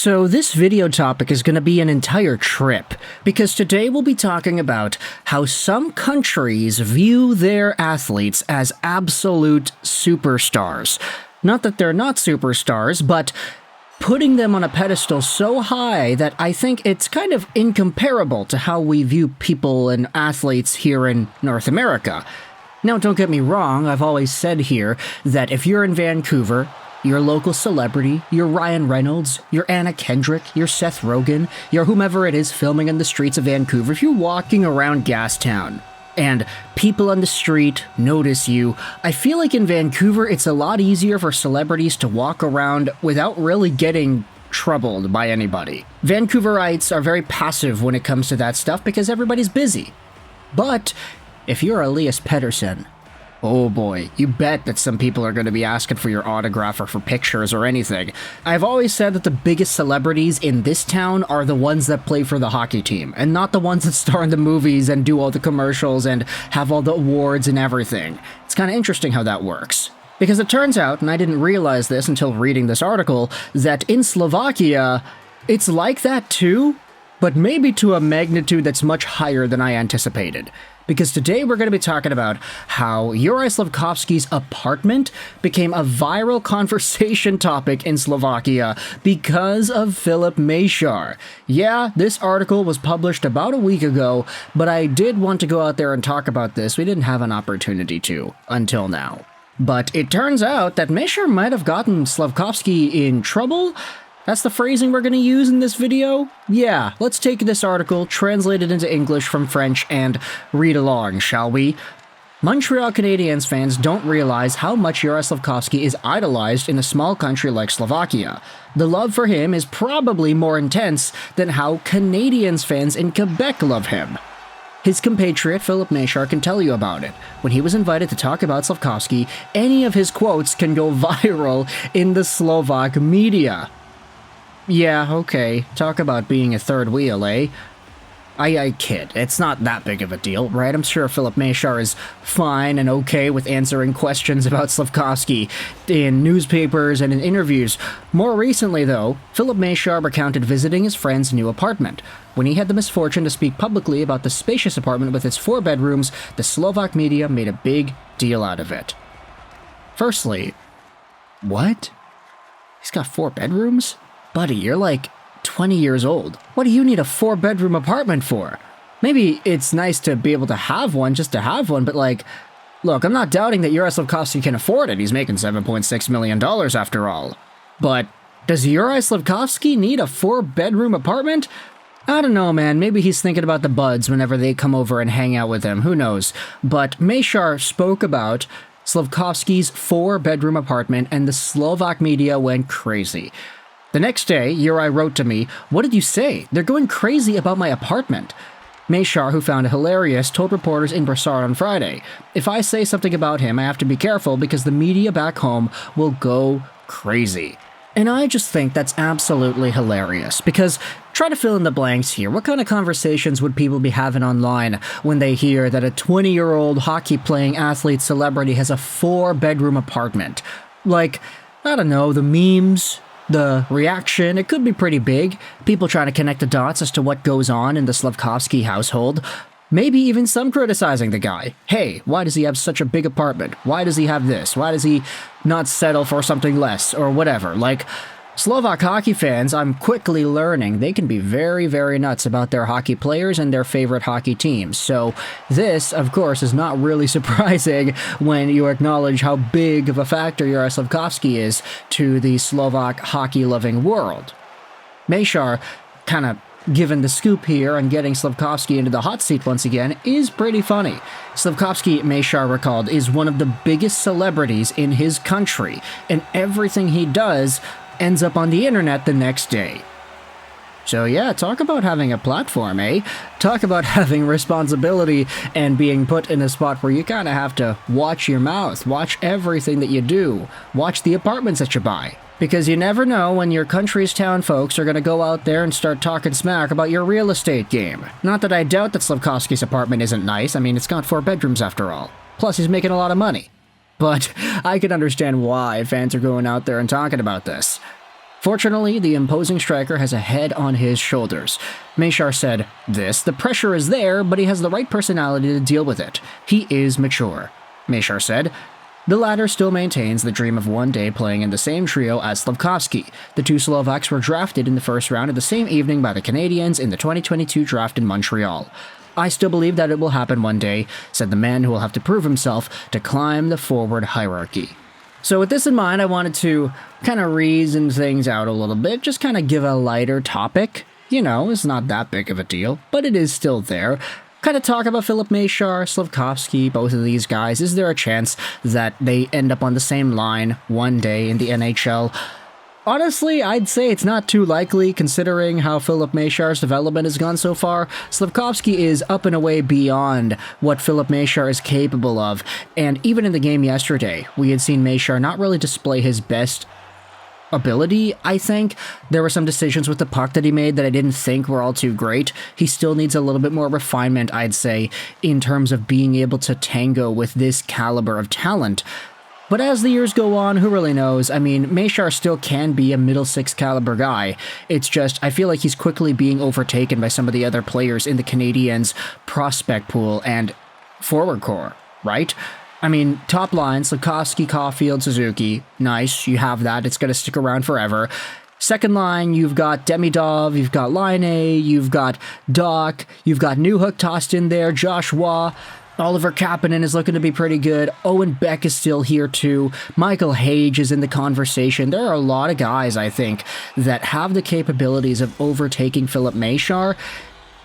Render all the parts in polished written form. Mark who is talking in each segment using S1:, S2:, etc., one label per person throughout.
S1: So this video topic is going to be an entire trip, because today we'll be talking about how some countries view their athletes as absolute superstars. Not that they're not superstars, but putting them on a pedestal so high that I think it's kind of incomparable to how we view people and athletes here in North America. Now, don't get me wrong, I've always said here that if you're in Vancouver, your local celebrity, your Ryan Reynolds, your Anna Kendrick, your Seth Rogen, your whomever it is filming in the streets of Vancouver, if you're walking around Gastown and people on the street notice you, I feel like in Vancouver it's a lot easier for celebrities to walk around without really getting troubled by anybody. Vancouverites are very passive when it comes to that stuff because everybody's busy. But if you're Elias Pettersson, oh boy, you bet that some people are going to be asking for your autograph or for pictures or anything. I've always said that the biggest celebrities in this town are the ones that play for the hockey team, and not the ones that star in the movies and do all the commercials and have all the awards and everything. It's kind of interesting how that works. Because it turns out, and I didn't realize this until reading this article, that in Slovakia, it's like that too, but maybe to a magnitude that's much higher than I anticipated. Because today we're going to be talking about how Juraj Slafkovsky's apartment became a viral conversation topic in Slovakia because of Filip Mesar. Yeah, this article was published about a week ago, but I did want to go out there and talk about this. We didn't have an opportunity to until now. But it turns out that Mesar might have gotten Slafkovsky in trouble. That's the phrasing we're going to use in this video? Yeah, let's take this article, translate it into English from French, and read along, shall we? Montreal Canadiens fans don't realize how much Juraj Slafkovsky is idolized in a small country like Slovakia. The love for him is probably more intense than how Canadiens fans in Quebec love him. His compatriot Filip Mesar can tell you about it. When he was invited to talk about Slafkovsky, any of his quotes can go viral in the Slovak media. Yeah, okay, talk about being a third wheel, eh? I kid, it's not that big of a deal, right? I'm sure Filip Mesar is fine and okay with answering questions about Slafkovsky in newspapers and in interviews. More recently, though, Filip Mesar recounted visiting his friend's new apartment. When he had the misfortune to speak publicly about the spacious apartment with its 4 bedrooms, the Slovak media made a big deal out of it. Firstly, what? He's got 4 bedrooms? Buddy, you're like 20 years old. What do you need a 4-bedroom apartment for? Maybe it's nice to be able to have one just to have one, but like, look, I'm not doubting that Juraj Slafkovsky can afford it. He's making $7.6 million after all. But does Juraj Slafkovsky need a 4-bedroom apartment? I don't know, man. Maybe he's thinking about the buds whenever they come over and hang out with him. Who knows? But Mesar spoke about Slafkovsky's 4-bedroom apartment, and the Slovak media went crazy. The next day, Juraj wrote to me, "What did you say? They're going crazy about my apartment." Mesar, who found it hilarious, told reporters in Brassard on Friday, "If I say something about him, I have to be careful because the media back home will go crazy." And I just think that's absolutely hilarious, because try to fill in the blanks here. What kind of conversations would people be having online when they hear that a 20-year-old hockey-playing athlete celebrity has a 4-bedroom apartment? Like, I don't know, the memes, the reaction, it could be pretty big. People trying to connect the dots as to what goes on in the Slafkovsky household. Maybe even some criticizing the guy. Hey, why does he have such a big apartment? Why does he have this? Why does he not settle for something less? Or whatever. Like, Slovak hockey fans, I'm quickly learning, they can be very, very nuts about their hockey players and their favorite hockey teams. So this, of course, is not really surprising when you acknowledge how big of a factor Juraj Slafkovsky is to the Slovak hockey-loving world. Mesar, kind of given the scoop here on getting Slafkovsky into the hot seat once again, is pretty funny. Slafkovsky, Mesar recalled, is one of the biggest celebrities in his country, and everything he does ends up on the internet the next day. So yeah, talk about having a platform, eh? Talk about having responsibility and being put in a spot where you kind of have to watch your mouth, watch everything that you do, watch the apartments that you buy. Because you never know when your country's town folks are going to go out there and start talking smack about your real estate game. Not that I doubt that Slafkovsky's apartment isn't nice, I mean, it's got 4 bedrooms after all. Plus, he's making a lot of money. But I can understand why fans are going out there and talking about this. Fortunately, the imposing striker has a head on his shoulders. Mesar said, the pressure is there, but he has the right personality to deal with it. He is mature. Mesar said, the latter still maintains the dream of one day playing in the same trio as Slafkovsky. The two Slovaks were drafted in the first round of the same evening by the Canadiens in the 2022 draft in Montreal. I still believe that it will happen one day, said the man who will have to prove himself to climb the forward hierarchy. So with this in mind, I wanted to kind of reason things out a little bit, just kind of give a lighter topic. You know, it's not that big of a deal, but it is still there. Kind of talk about Filip Mesar, Slafkovsky, both of these guys. Is there a chance that they end up on the same line one day in the NHL? Honestly, I'd say it's not too likely considering how Filip Mesar's development has gone so far. Slafkovsky is up and away beyond what Filip Mesar is capable of, and even in the game yesterday, we had seen Mesar not really display his best ability, I think. There were some decisions with the puck that he made that I didn't think were all too great. He still needs a little bit more refinement, I'd say, in terms of being able to tango with this caliber of talent. But as the years go on, who really knows? I mean, Mesar still can be a middle six caliber guy. It's just, I feel like he's quickly being overtaken by some of the other players in the Canadiens' prospect pool and forward core, right? I mean, top line, Slafkovsky, Caulfield, Suzuki. Nice, you have that. It's going to stick around forever. Second line, you've got Demidov, you've got Laine, you've got Doc, you've got Newhook tossed in there, Joshua. Oliver Kapanen is looking to be pretty good. Owen Beck is still here too. Michael Hage is in the conversation. There are a lot of guys, I think, that have the capabilities of overtaking Filip Mesar.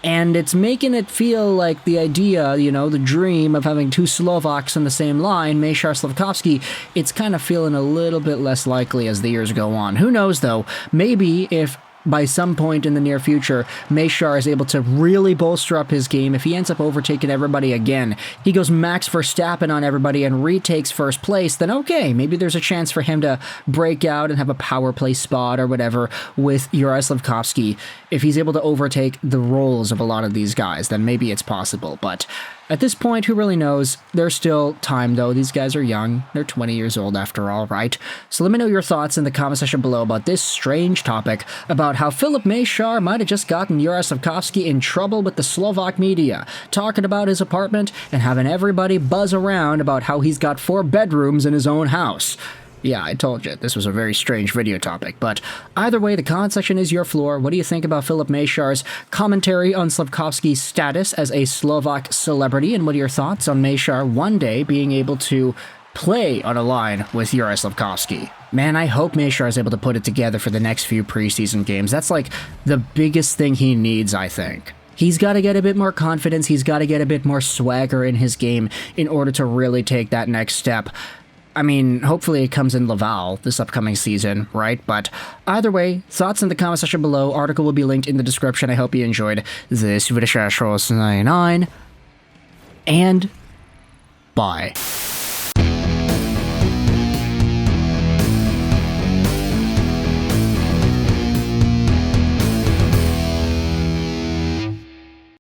S1: And it's making it feel like the idea, you know, the dream of having two Slovaks on the same line, Mesar, Slafkovsky, it's kind of feeling a little bit less likely as the years go on. Who knows, though? Maybe if by some point in the near future, Mesar is able to really bolster up his game. If he ends up overtaking everybody again, he goes Max Verstappen on everybody and retakes first place, then okay, maybe there's a chance for him to break out and have a power play spot or whatever with Juraj Slafkovsky. If he's able to overtake the roles of a lot of these guys, then maybe it's possible. But at this point, who really knows? There's still time, though. These guys are young. They're 20 years old after all, right? So let me know your thoughts in the comment section below about this strange topic about how Filip Mesar might have just gotten Juraj Slafkovsky in trouble with the Slovak media, talking about his apartment and having everybody buzz around about how he's got 4 bedrooms in his own house. Yeah, I told you, this was a very strange video topic, but either way, the comment section is your floor. What do you think about Filip Mesar's commentary on Slafkovsky's status as a Slovak celebrity, and what are your thoughts on Mesar one day being able to play on a line with Juraj Slafkovsky? Man, I hope Mesar is able to put it together for the next few preseason games. That's like the biggest thing he needs, I think. He's got to get a bit more confidence, he's got to get a bit more swagger in his game in order to really take that next step. I mean, hopefully it comes in Laval this upcoming season, right? But either way, thoughts in the comment section below. Article will be linked in the description. I hope you enjoyed this video. And bye.